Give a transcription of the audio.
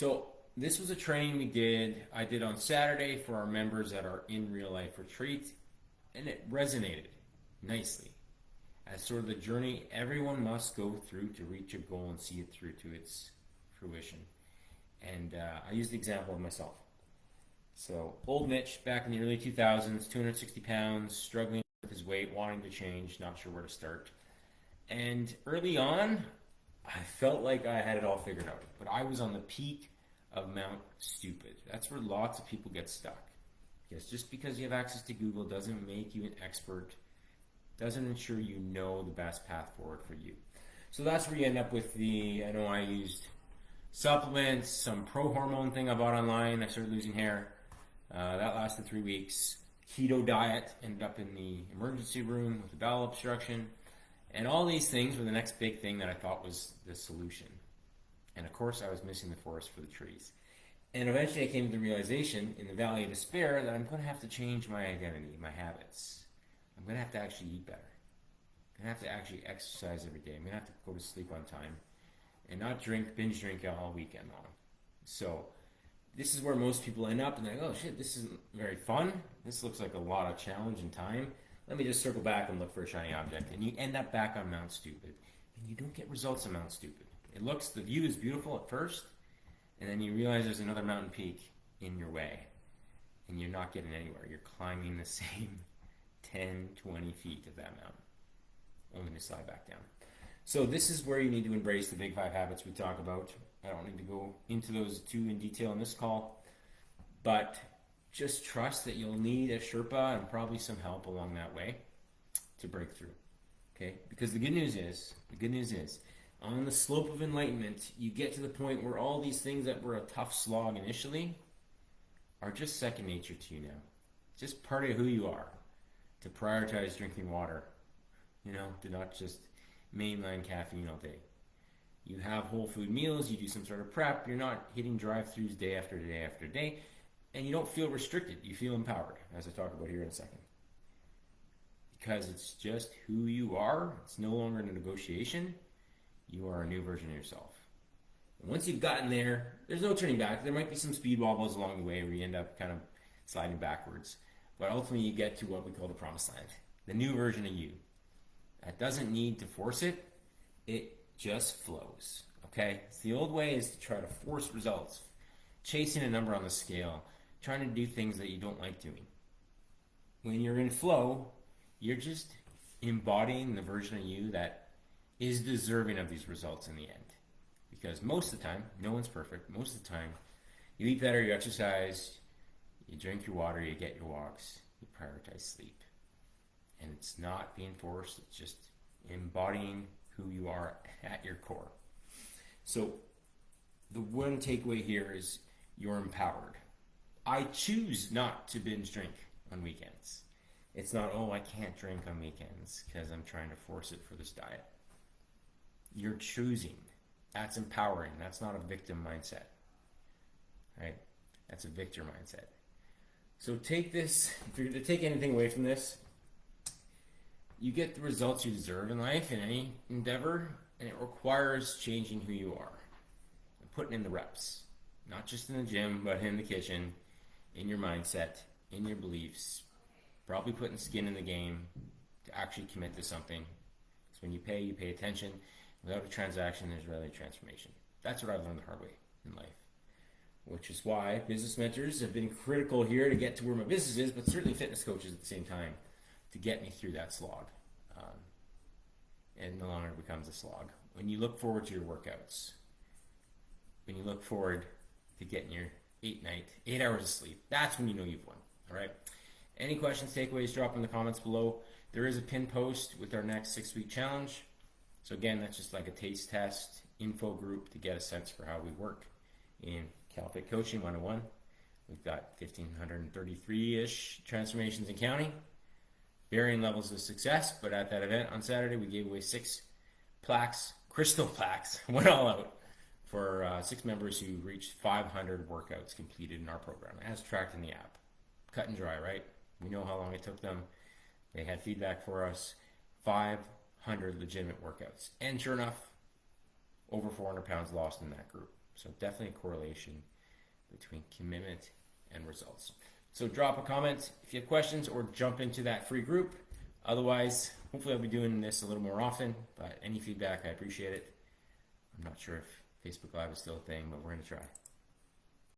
So this was a training I did on Saturday for our members at our in real life retreat, and it resonated nicely as sort of the journey everyone must go through to reach a goal and see it through to its fruition. And I used the example of myself. So old Mitch back in the early 2000s, 260 pounds, struggling with his weight, wanting to change, not sure where to start. And early on, I felt like I had it all figured out, but I was on the peak of Mount Stupid. That's where lots of people get stuck. Because just because you have access to Google doesn't make you an expert, doesn't ensure you know the best path forward for you. So that's where you end up with I know I used supplements, some pro hormone thing I bought online. I started losing hair. That lasted 3 weeks. Keto diet, ended up in the emergency room with a bowel obstruction. And all these things were the next big thing that I thought was the solution. And of course, I was missing the forest for the trees. And eventually I came to the realization in the valley of despair that I'm going to have to change my identity, my habits. I'm going to have to actually eat better. I'm going to have to actually exercise every day. I'm going to have to go to sleep on time and not binge drink all weekend long. So this is where most people end up and they're like, oh shit, this isn't very fun. This looks like a lot of challenge and time. Let me just circle back and look for a shiny object. And you end up back on Mount Stupid. And you don't get results on Mount Stupid. The view is beautiful at first, and then you realize there's another mountain peak in your way. And you're not getting anywhere. You're climbing the same 10, 20 feet of that mountain, only to slide back down. So this is where you need to embrace the big 5 habits we talk about. I don't need to go into those too in detail in this call, but just trust that you'll need a Sherpa and probably some help along that way to break through. Okay? Because the good news is, on the slope of enlightenment, you get to the point where all these things that were a tough slog initially are just second nature to you now. It's just part of who you are. To prioritize drinking water, to not just mainline caffeine all day. You have whole food meals, you do some sort of prep, you're not hitting drive-thrus day after day after day, and you don't feel restricted, you feel empowered, as I talk about here in a second. Because it's just who you are, it's no longer a negotiation, you are a new version of yourself. And once you've gotten there, there's no turning back. There might be some speed wobbles along the way where you end up kind of sliding backwards. But ultimately you get to what we call the promised land, the new version of you. That doesn't need to force it, it just flows, okay? So the old way is to try to force results, chasing a number on the scale, trying to do things that you don't like doing. When you're in flow, you're just embodying the version of you that is deserving of these results in the end. Because most of the time, no one's perfect, most of the time, you eat better, you exercise, you drink your water, you get your walks, you prioritize sleep. And it's not being forced, it's just embodying who you are at your core. So the one takeaway here is you're empowered. I choose not to binge drink on weekends. It's not, oh, I can't drink on weekends because I'm trying to force it for this diet. You're choosing. That's empowering. That's not a victim mindset. Right? That's a victor mindset. So take this, if you're to take anything away from this, you get the results you deserve in life, in any endeavor, and it requires changing who you are and putting in the reps. Not just in the gym, but in the kitchen, in your mindset, in your beliefs, probably putting skin in the game to actually commit to something. Because when you pay attention. Without a transaction, there's rarely a transformation. That's what I've learned the hard way in life. Which is why business mentors have been critical here to get to where my business is, but certainly fitness coaches at the same time to get me through that slog. And no longer becomes a slog. When you look forward to your workouts, when you look forward to getting your 8 hours of sleep, that's when you know you've won. All right. Any questions, takeaways, drop in the comments below. There is a pinned post with our next 6-week challenge. So again, that's just like a taste test info group to get a sense for how we work in CalFit Coaching 101. We've got 1,533-ish transformations in counting, varying levels of success, but at that event on Saturday, we gave away 6 plaques, crystal plaques, went all out for 6 members who reached 500 workouts completed in our program, as tracked in the app. Cut and dry, right? We know how long it took them. They had feedback for us. 500 legitimate workouts. And sure enough, over 400 pounds lost in that group. So definitely a correlation between commitment and results. So drop a comment if you have questions or jump into that free group. Otherwise, hopefully I'll be doing this a little more often, but any feedback, I appreciate it. I'm not sure if Facebook Live is still a thing, but we're going to try.